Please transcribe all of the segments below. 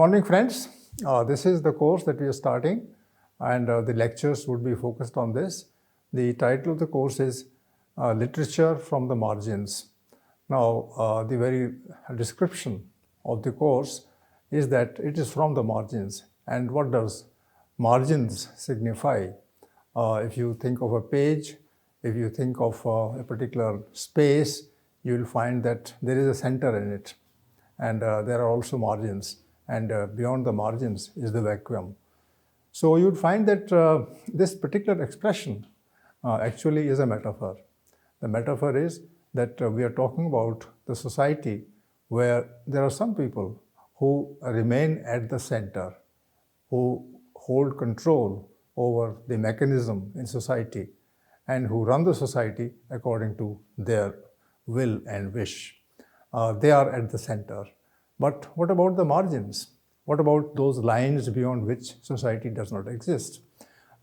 morning, friends. This is the course that we are starting, and the lectures would be focused on this. The title of the course is Literature from the Margins. Now, the very description of the course is that it is from the margins. And what does margins signify? If you think of a page, if you think of a particular space, you will find that there is a center in it, and there are also margins, and beyond the margins is the vacuum. So you'd find that this particular expression actually is a metaphor. The metaphor is that we are talking about the society where there are some people who remain at the center, who hold control over the mechanism in society, and who run the society according to their will and wish. They are at the center. But what about the margins? What about those lines beyond which society does not exist?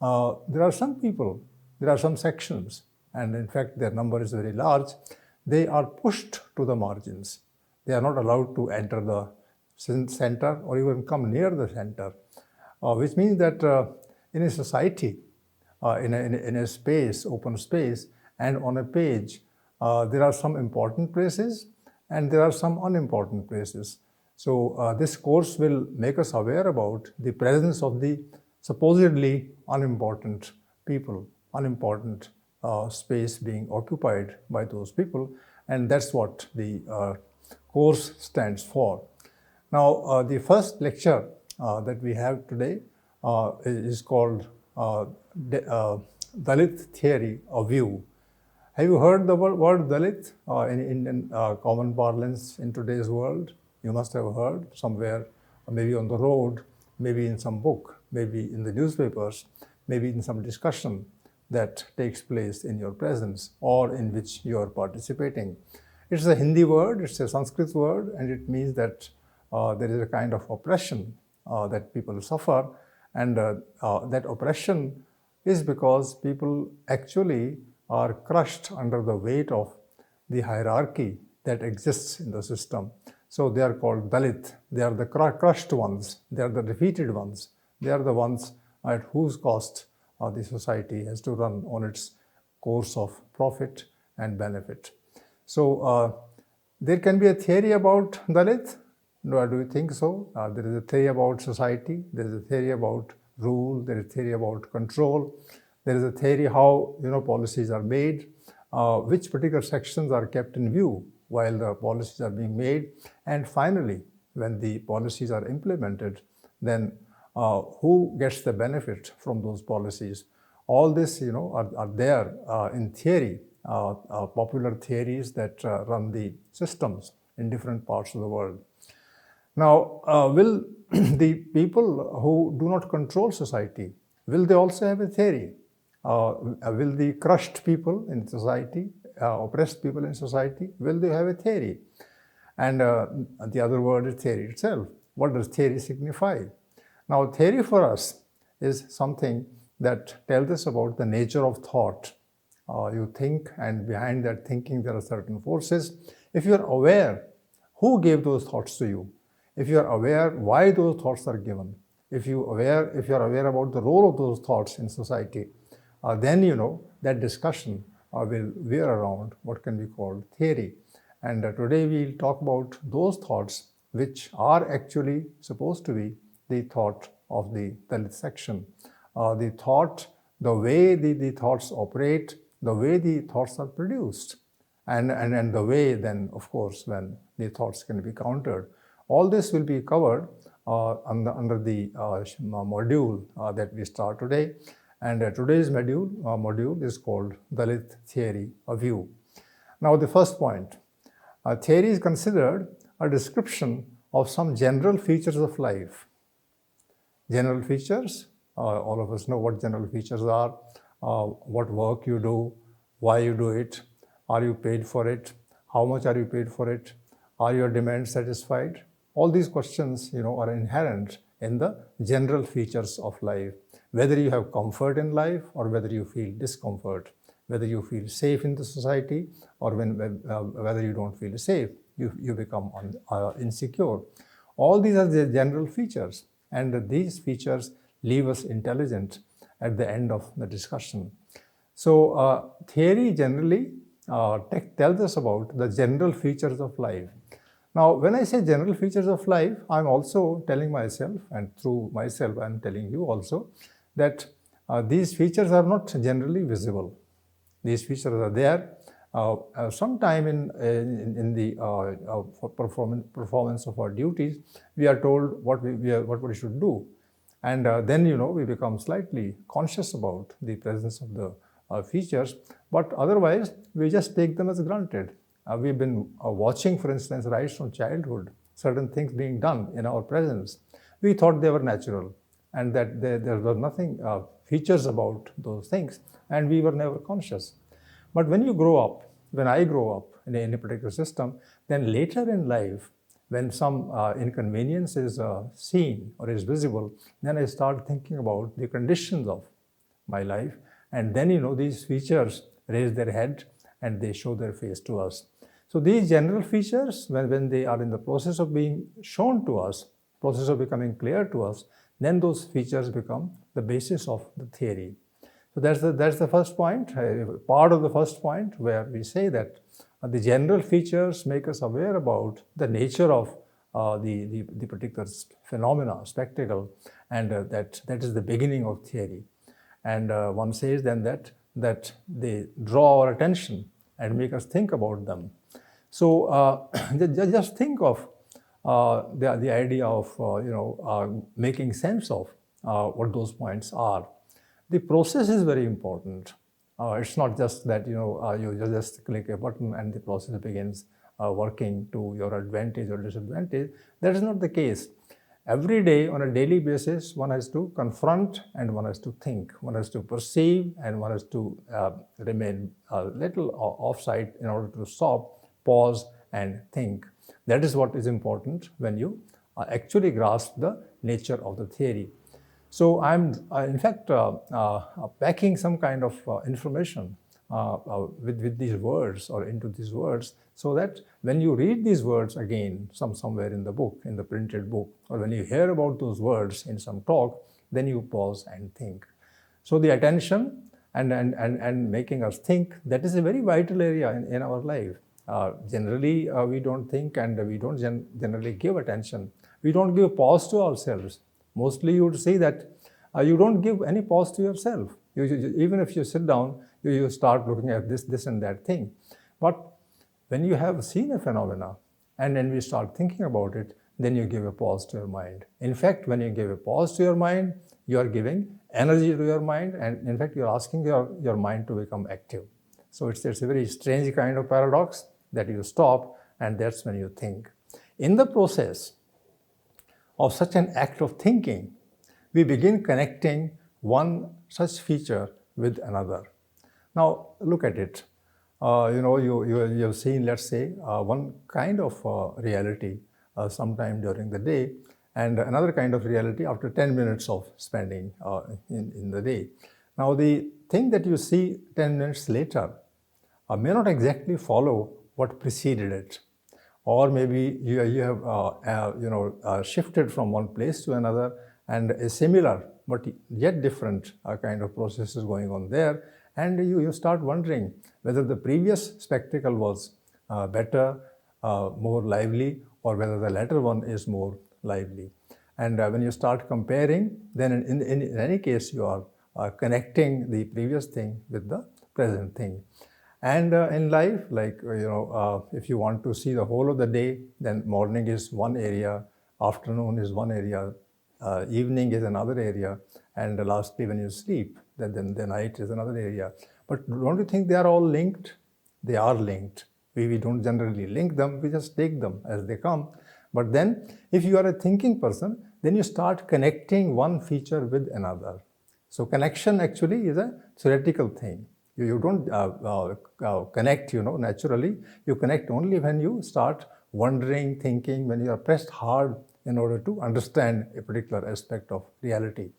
There are some people, there are some sections, and in fact their number is very large. They are pushed to the margins. They are not allowed to enter the center or even come near the center, which means that in a society, in a space, open space, and on a page, there are some important places and there are some unimportant places. So this course will make us aware about the presence of the supposedly unimportant people, unimportant space being occupied by those people, and that's what the course stands for. Now, the first lecture that we have today is called Dalit Theory of View. Have you heard the word Dalit in common parlance in today's world? You must have heard somewhere, maybe on the road, maybe in some book, maybe in the newspapers, maybe in some discussion that takes place in your presence or in which you are participating. It's a Hindi word, it's a Sanskrit word, and it means that there is a kind of oppression that people suffer, and that oppression is because people actually are crushed under the weight of the hierarchy that exists in the system. So they are called Dalit. They are the crushed ones. They are the defeated ones. They are the ones at whose cost the society has to run on its course of profit and benefit. So there can be a theory about Dalit. Do you think so? There is a theory about society. There is a theory about rule. There is a theory about control. There is a theory how policies are made, which particular sections are kept in view while the policies are being made, and finally, when the policies are implemented, then who gets the benefit from those policies? All this, are there in theory, popular theories that run the systems in different parts of the world. Now, will the people who do not control society, will they also have a theory? Will the crushed people in society, oppressed people in society, will they have a theory? And the other word is theory itself. What does theory signify? Now, theory for us is something that tells us about the nature of thought. You think, and behind that thinking there are certain forces. If you are aware who gave those thoughts to you, if you are aware why those thoughts are given, if you are aware about the role of those thoughts in society, then that discussion will veer around what can be called theory. And today we'll talk about those thoughts which are actually supposed to be the thought of the Dalit section. The thought, the way the thoughts operate, the way the thoughts are produced, and the way then, of course, when the thoughts can be countered. All this will be covered under the module that we start today. And today's module is called Dalit Theory of View. Now, the first point, theory is considered a description of some general features of life. General features, all of us know what general features are, what work you do, why you do it, are you paid for it, how much are you paid for it, are your demands satisfied? All these questions, are inherent in the general features of life. Whether you have comfort in life or whether you feel discomfort, whether you feel safe in the society or whether you don't feel safe, you become insecure. All these are the general features, and these features leave us intelligent at the end of the discussion. So theory generally tells us about the general features of life. Now, when I say general features of life, I'm also telling myself, and through myself, I'm telling you also, that these features are not generally visible. These features are there. Sometime in the performance of our duties, we are told what we should do, and then we become slightly conscious about the presence of the features. But otherwise, we just take them as granted. We've been watching, for instance, right from childhood, certain things being done in our presence. We thought they were natural, and that there was nothing features about those things, and we were never conscious. But when you grow up, when I grow up in a particular system, then later in life, when some inconvenience is seen or is visible, then I start thinking about the conditions of my life, and then these features raise their head and they show their face to us. So these general features, when they are in the process of being shown to us, process of becoming clear to us, then those features become the basis of the theory. So that's the first point, part of the first point, where we say that the general features make us aware about the nature of the particular phenomena, spectacle, and that is the beginning of theory. And one says then that they draw our attention and make us think about them. So just think of the idea of making sense of what those points are. The process is very important. It's not just that you just click a button and the process begins working to your advantage or disadvantage. That is not the case. Every day, on a daily basis, one has to confront and one has to think. One has to perceive and one has to remain a little offside in order to stop, pause, and think. That is what is important when you actually grasp the nature of the theory. So I'm, in fact, packing some kind of information with these words or into these words, so that when you read these words again somewhere in the book, in the printed book, or when you hear about those words in some talk, then you pause and think. So the attention and making us think, that is a very vital area in our life. Generally, we don't think and we don't generally give attention. We don't give pause to ourselves. Mostly you would see that you don't give any pause to yourself. Even if you sit down, you start looking at this and that thing. But when you have seen a phenomena and then we start thinking about it, then you give a pause to your mind. In fact, when you give a pause to your mind, you are giving energy to your mind, and in fact, you're asking your mind to become active. So it's a very strange kind of paradox that you stop, and that's when you think. In the process of such an act of thinking, we begin connecting one such feature with another. Now, look at it. You have seen, let's say, one kind of reality sometime during the day, and another kind of reality after 10 minutes of spending in the day. Now, the thing that you see 10 minutes later may not exactly follow what preceded it. Or maybe you have shifted from one place to another, and a similar but yet different kind of process is going on there, and you start wondering whether the previous spectacle was better, more lively, or whether the latter one is more lively. And when you start comparing, then in any case you are connecting the previous thing with the present thing. And in life, like, if you want to see the whole of the day, then morning is one area, afternoon is one area, evening is another area, and lastly, when you sleep, then the night is another area. But don't you think they are all linked? They are linked. We don't generally link them, we just take them as they come. But then, if you are a thinking person, then you start connecting one feature with another. So connection actually is a theoretical thing. You don't connect, naturally. You connect only when you start wondering, thinking, when you are pressed hard in order to understand a particular aspect of reality.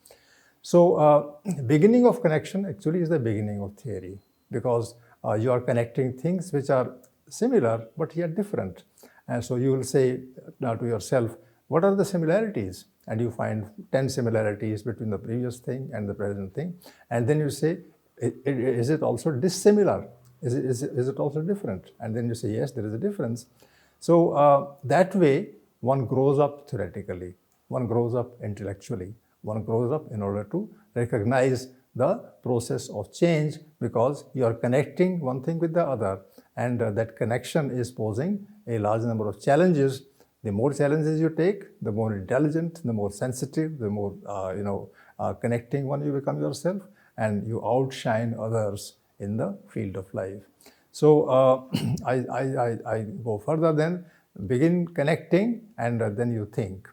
So beginning of connection actually is the beginning of theory, because you are connecting things which are similar but yet different. And so you will say to yourself what are the similarities? And you find 10 similarities between the previous thing and the present thing. And then you say, is it also dissimilar? Is it also different? And then you say, yes, there is a difference. So that way, one grows up theoretically, one grows up intellectually, one grows up in order to recognize the process of change, because you are connecting one thing with the other, and that connection is posing a large number of challenges. The more challenges you take, the more intelligent, the more sensitive, the more connecting one you become yourself, and you outshine others in the field of life. So I go further then, begin connecting, and then you think.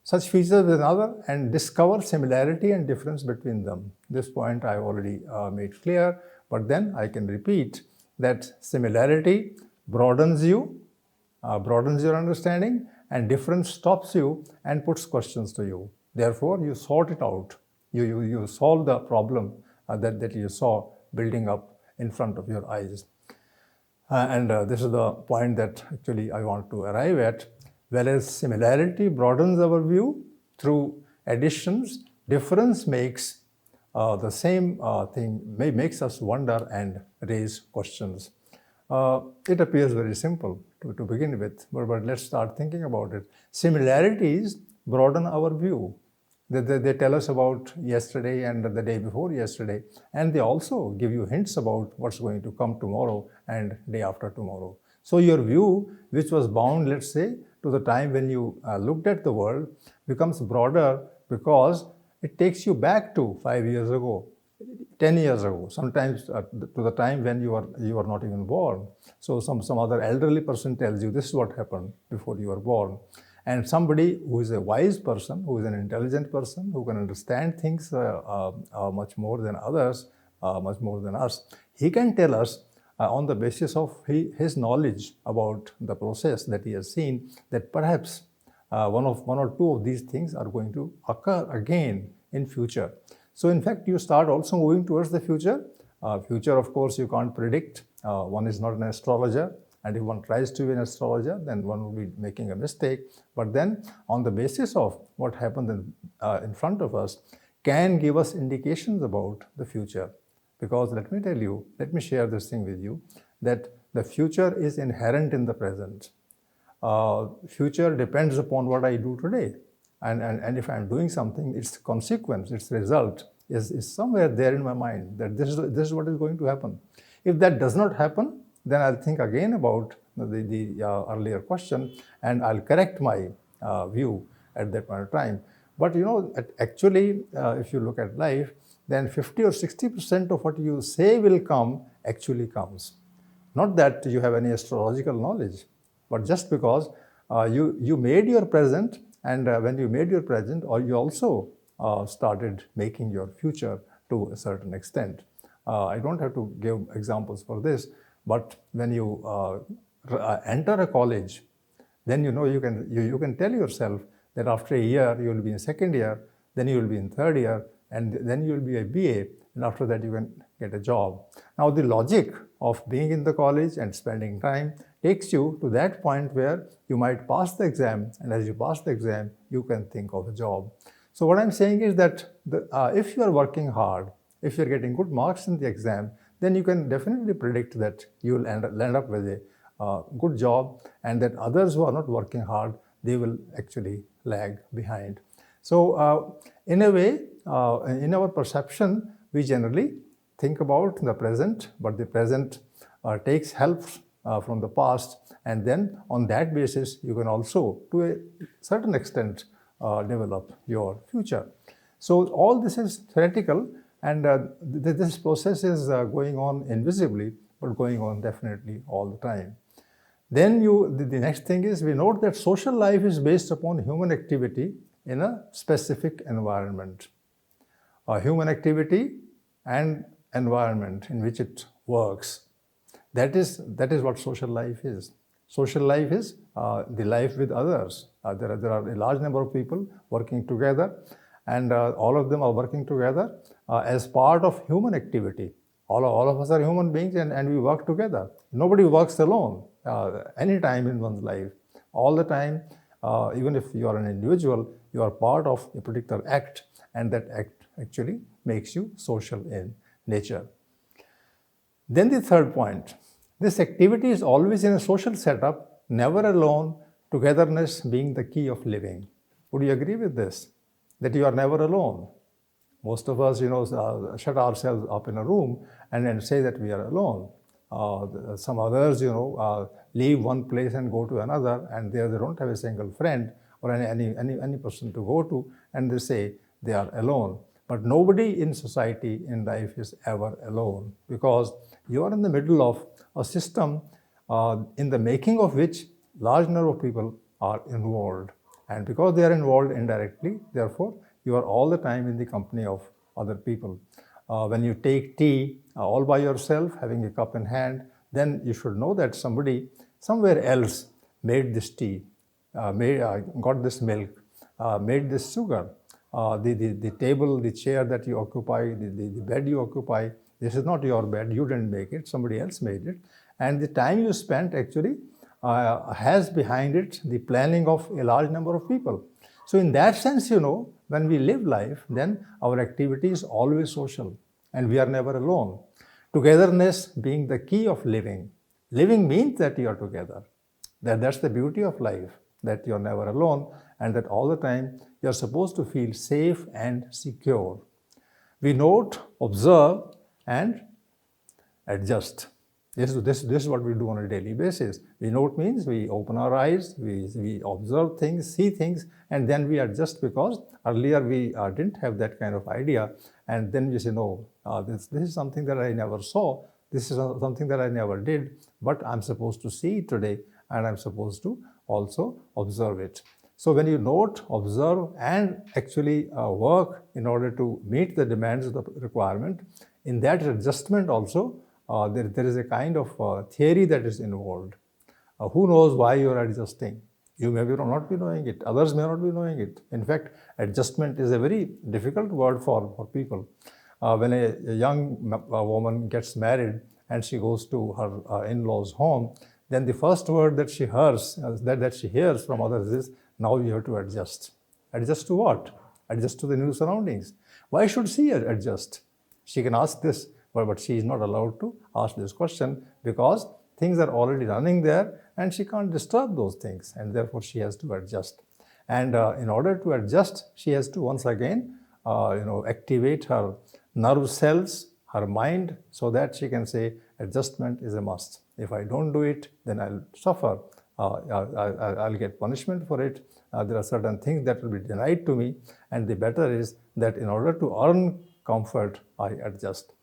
Such features with another and discover similarity and difference between them. This point I already made clear, but then I can repeat that similarity broadens you, broadens your understanding, and difference stops you and puts questions to you. Therefore, you sort it out. You solve the problem that you saw building up in front of your eyes. And this is the point that actually I want to arrive at. Whereas similarity broadens our view through additions, difference makes the same thing, makes us wonder and raise questions. It appears very simple to begin with, but let's start thinking about it. Similarities broaden our view. They tell us about yesterday and the day before yesterday, and they also give you hints about what's going to come tomorrow and day after tomorrow. So your view, which was bound, let's say, to the time when you looked at the world, becomes broader because it takes you back to 5 years ago, 10 years ago, sometimes to the time when you are not even born. So some other elderly person tells you this is what happened before you were born. And somebody who is a wise person, who is an intelligent person, who can understand things much more than others, much more than us, he can tell us on the basis of his knowledge about the process that he has seen, that perhaps one or two of these things are going to occur again in future. So in fact, you start also moving towards the future. Future, of course, you can't predict. One is not an astrologer. And if one tries to be an astrologer, then one will be making a mistake. But then, on the basis of what happened in front of us, can give us indications about the future. Because let me share this thing with you, that the future is inherent in the present. Future depends upon what I do today. And if I'm doing something, its consequence, its result is somewhere there in my mind, that this is what is going to happen. If that does not happen, then I'll think again about the earlier question, and I'll correct my view at that point of time. But actually, if you look at life, then 50 or 60% of what you say will come actually comes. Not that you have any astrological knowledge, but just because you made your present, and when you made your present, or you also started making your future to a certain extent. I don't have to give examples for this, but when you enter a college, then you can tell yourself that after a year you will be in second year, then you will be in third year, and then you will be a BA, and after that you can get a job. Now the logic of being in the college and spending time takes you to that point where you might pass the exam, and as you pass the exam, you can think of a job. So what I'm saying is that if you are working hard, if you're getting good marks in the exam, then you can definitely predict that you will end up with a good job, and that others who are not working hard, they will actually lag behind. So in a way, in our perception, we generally think about the present, but the present takes help from the past, and then on that basis, you can also, to a certain extent, develop your future. So all this is theoretical, and this process is going on invisibly, but going on definitely all the time. Then the next thing is, we note that social life is based upon human activity in a specific environment. Human activity and environment in which it works. That is what social life is. Social life is the life with others. There are a large number of people working together, and all of them are working together as part of human activity. All of us are human beings, and we work together. Nobody works alone any time in one's life. All the time, Even if you are an individual, you are part of a particular act, and that act actually makes you social in nature. Then the third point, this activity is always in a social setup, never alone, togetherness being the key of living. Would you agree with this? That you are never alone. Most of us, shut ourselves up in a room and then say that we are alone. Some others, leave one place and go to another, and there they don't have a single friend or any person to go to, and they say they are alone. But nobody in society, in life, is ever alone, because you are in the middle of a system in the making of which large number of people are involved. And because they are involved indirectly, therefore, you are all the time in the company of other people. When you take tea all by yourself, having a cup in hand, then you should know that somebody somewhere else made this tea, got this milk, made this sugar. The table, the chair that you occupy, the bed you occupy, this is not your bed, you didn't make it, somebody else made it. And the time you spent actually has behind it the planning of a large number of people. So in that sense, when we live life, then our activity is always social, and we are never alone. Togetherness being the key of living. Living means that you are together. That's the beauty of life, that you're never alone, and that all the time you're supposed to feel safe and secure. We note, observe, and adjust. This is what we do on a daily basis. We note means we open our eyes, we observe things, see things, and then we adjust, because earlier we didn't have that kind of idea. And then we say, no, this is something that I never saw. This is something that I never did, but I'm supposed to see it today, and I'm supposed to also observe it. So when you note, observe, and actually work in order to meet the demands of the requirement, in that adjustment also, there is a kind of theory that is involved. Who knows why you are adjusting? You may not be knowing it. Others may not be knowing it. In fact, adjustment is a very difficult word for people. When a young woman gets married and she goes to her in-laws' home, then the first word that she hears, that she hears from others is, now you have to adjust. Adjust to what? Adjust to the new surroundings. Why should she adjust? She can ask this, but she is not allowed to ask this question, because things are already running there and she can't disturb those things, and therefore she has to adjust. And in order to adjust, she has to once again activate her nerve cells, her mind, so that she can say adjustment is a must. If I don't do it, then I'll suffer. I'll get punishment for it. There are certain things that will be denied to me, and the better is that in order to earn comfort, I adjust.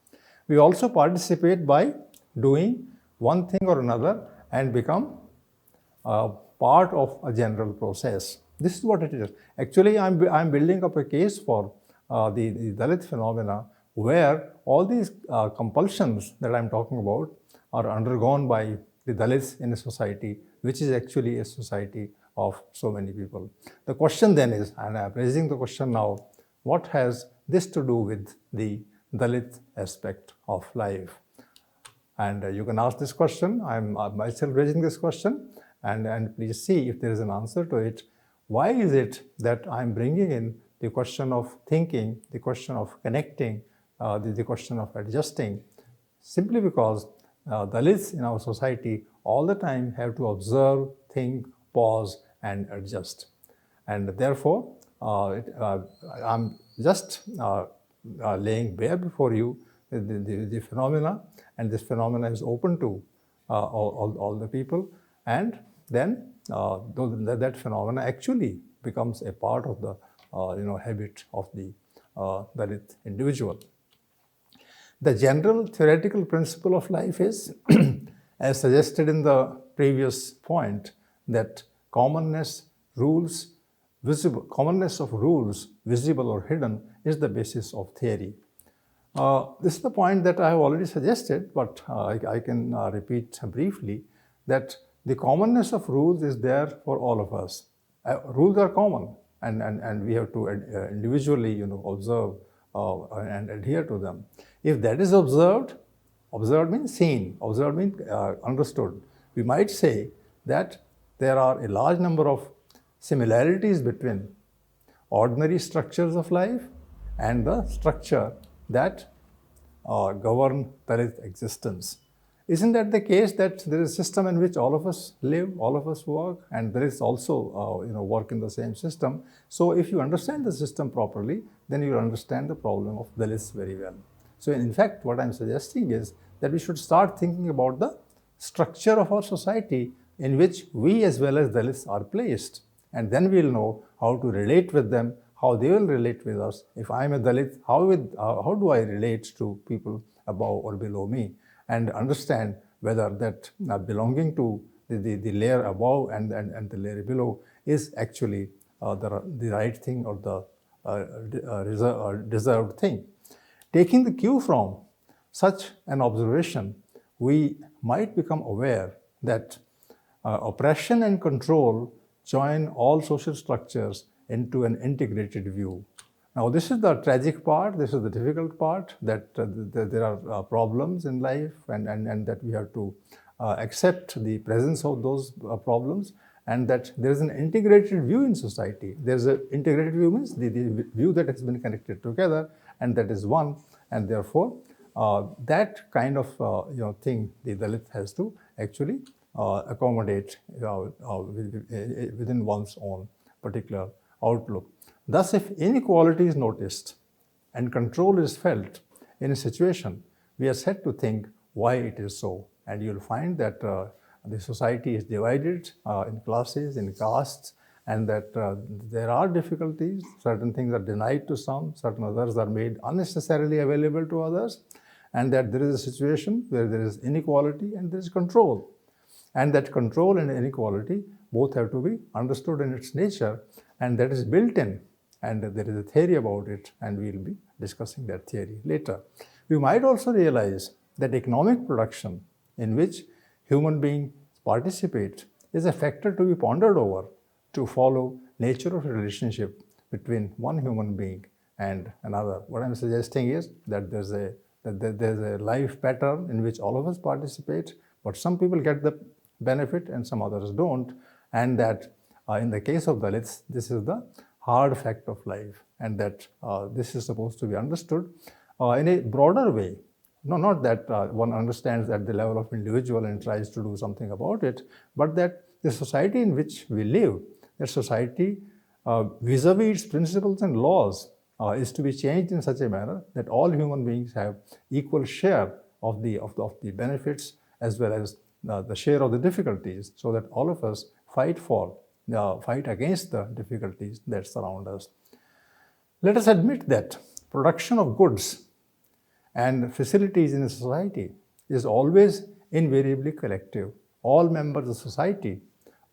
We also participate by doing one thing or another and become part of a general process. This is what it is. Actually, I'm building up a case for the Dalit phenomena, where all these compulsions that I'm talking about are undergone by the Dalits in a society, which is actually a society of so many people. The question then is, and I'm raising the question now, what has this to do with the Dalit aspect of life? And you can ask this question. I'm myself raising this question, and please see if there is an answer to it. Why is it that I'm bringing in the question of thinking, the question of connecting, the question of adjusting? Simply because Dalits in our society all the time have to observe, think, pause, and adjust. And therefore, I'm just laying bare before you the phenomena, and this phenomena is open to all the people. And then that phenomena actually becomes a part of the habit of the Dalit individual. The general theoretical principle of life is, as suggested in the previous point, that commonness of rules, visible or hidden, is the basis of theory. This is the point that I have already suggested, but I can repeat briefly, that the commonness of rules is there for all of us. Rules are common, and we have to individually observe and adhere to them. If that is observed means seen, observed means understood. We might say that there are a large number of similarities between ordinary structures of life and the structure that govern Dalit existence. Isn't that the case, that there is a system in which all of us live, all of us work, and there is also work in the same system? So if you understand the system properly, then you will understand the problem of Dalits very well. So in fact, what I'm suggesting is that we should start thinking about the structure of our society in which we as well as Dalits are placed. And then we'll know how to relate with them, how they will relate with us. If I'm a Dalit, how do I relate to people above or below me? And understand whether that belonging to the layer above and the layer below is actually the right thing or the deserved thing. Taking the cue from such an observation, we might become aware that oppression and control join all social structures into an integrated view. Now, this is the tragic part, this is the difficult part, that there are problems in life and that we have to accept the presence of those problems, and that there is an integrated view in society. There is an integrated view means the view that has been connected together, and that is one, and therefore that kind of thing the Dalit has to actually accommodate within one's own particular outlook. Thus, if inequality is noticed and control is felt in a situation, we are set to think why it is so. And you'll find that the society is divided in classes, in castes, and that there are difficulties. Certain things are denied to some, certain others are made unnecessarily available to others, and that there is a situation where there is inequality and there is control. And that control and inequality both have to be understood in its nature, and that is built in. And there is a theory about it, and we'll be discussing that theory later. We might also realize that economic production in which human beings participate is a factor to be pondered over to follow nature of a relationship between one human being and another. What I'm suggesting is that there's a life pattern in which all of us participate, but some people get the benefit and some others don't, and that in the case of Dalits, this is the hard fact of life, and that this is supposed to be understood in a broader way. No, not that one understands at the level of individual and tries to do something about it, but that the society in which we live, that society vis-a-vis its principles and laws is to be changed in such a manner that all human beings have equal share of the benefits as well as the share of the difficulties, so that all of us fight against the difficulties that surround us. Let us admit that production of goods and facilities in a society is always invariably collective. All members of society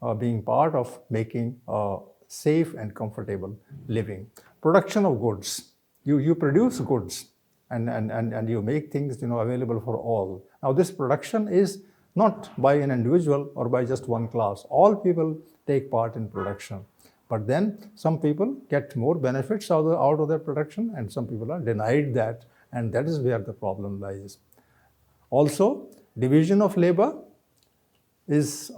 are being part of making a safe and comfortable living. Production of goods. You produce goods and you make things available for all. Now, this production is not by an individual or by just one class. All people take part in production. But then some people get more benefits out of their production, and some people are denied that, and that is where the problem lies. Also, division of labor is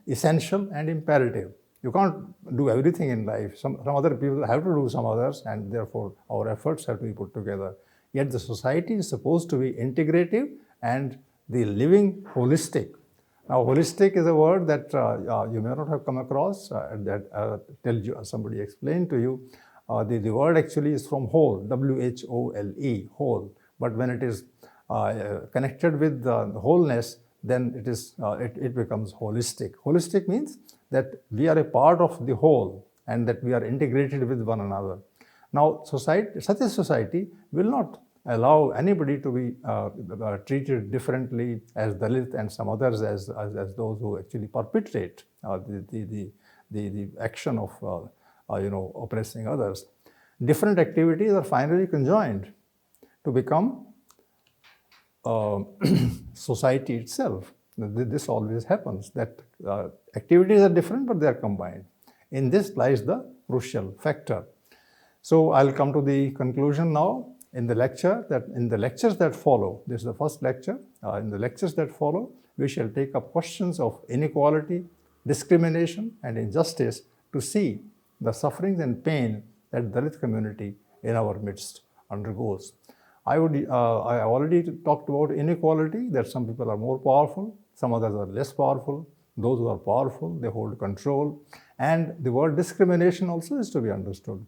essential and imperative. You can't do everything in life. Some other people have to do some others, and therefore our efforts have to be put together. Yet the society is supposed to be integrative and the living holistic. Now, holistic is a word that you may not have come across, till somebody explained to you. The word actually is from whole, W-H-O-L-E, whole. But when it is connected with the wholeness, then it becomes holistic. Holistic means that we are a part of the whole and that we are integrated with one another. Now, such a society will not allow anybody to be treated differently as Dalit and some others as those who actually perpetrate the action of oppressing others. Different activities are finally conjoined to become society itself. This always happens, that activities are different but they are combined. In this lies the crucial factor. So I'll come to the conclusion now. In the lectures that follow, this is the first lecture. In the lectures that follow, we shall take up questions of inequality, discrimination and injustice to see the sufferings and pain that Dalit community in our midst undergoes. I already talked about inequality, that some people are more powerful, some others are less powerful. Those who are powerful, they hold control. And the word discrimination also is to be understood.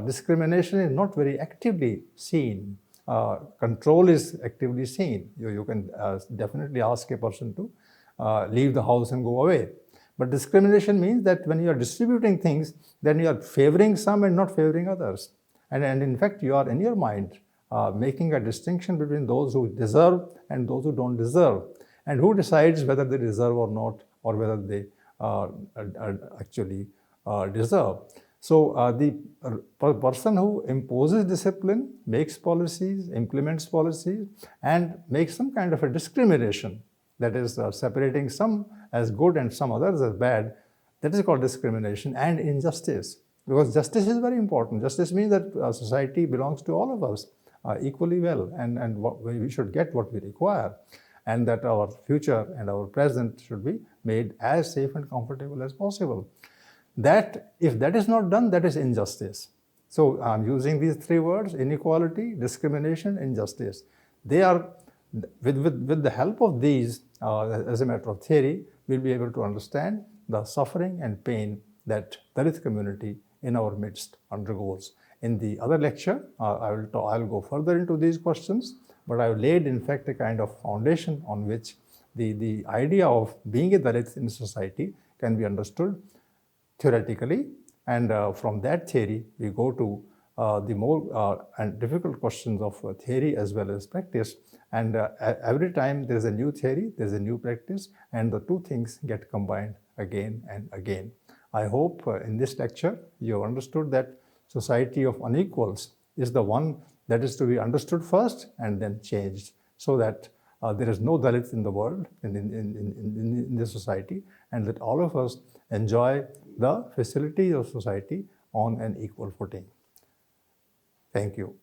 Discrimination is not very actively seen. Control is actively seen. You can definitely ask a person to leave the house and go away. But discrimination means that when you are distributing things, then you are favoring some and not favoring others. And in fact, you are in your mind making a distinction between those who deserve and those who don't deserve. And who decides whether they deserve or not, or whether they actually deserve. So the person who imposes discipline, makes policies, implements policies, and makes some kind of a discrimination, that is separating some as good and some others as bad, that is called discrimination and injustice. Because justice is very important. Justice means that society belongs to all of us equally well, and we should get what we require, and that our future and our present should be made as safe and comfortable as possible. That, if that is not done, that is injustice. So I'm using these three words: inequality, discrimination, injustice. They are, with the help of these, as a matter of theory, we'll be able to understand the suffering and pain that Dalit community in our midst undergoes. In the other lecture, I'll go further into these questions, but I've laid, in fact, a kind of foundation on which the idea of being a Dalit in society can be understood theoretically, and from that theory, we go to the more and difficult questions of theory as well as practice. And every time there is a new theory, there is a new practice, and the two things get combined again and again. I hope in this lecture you have understood that society of unequals is the one that is to be understood first and then changed, so that there is no Dalit in the world, in this society, and that all of us enjoy the facilities of society on an equal footing. Thank you.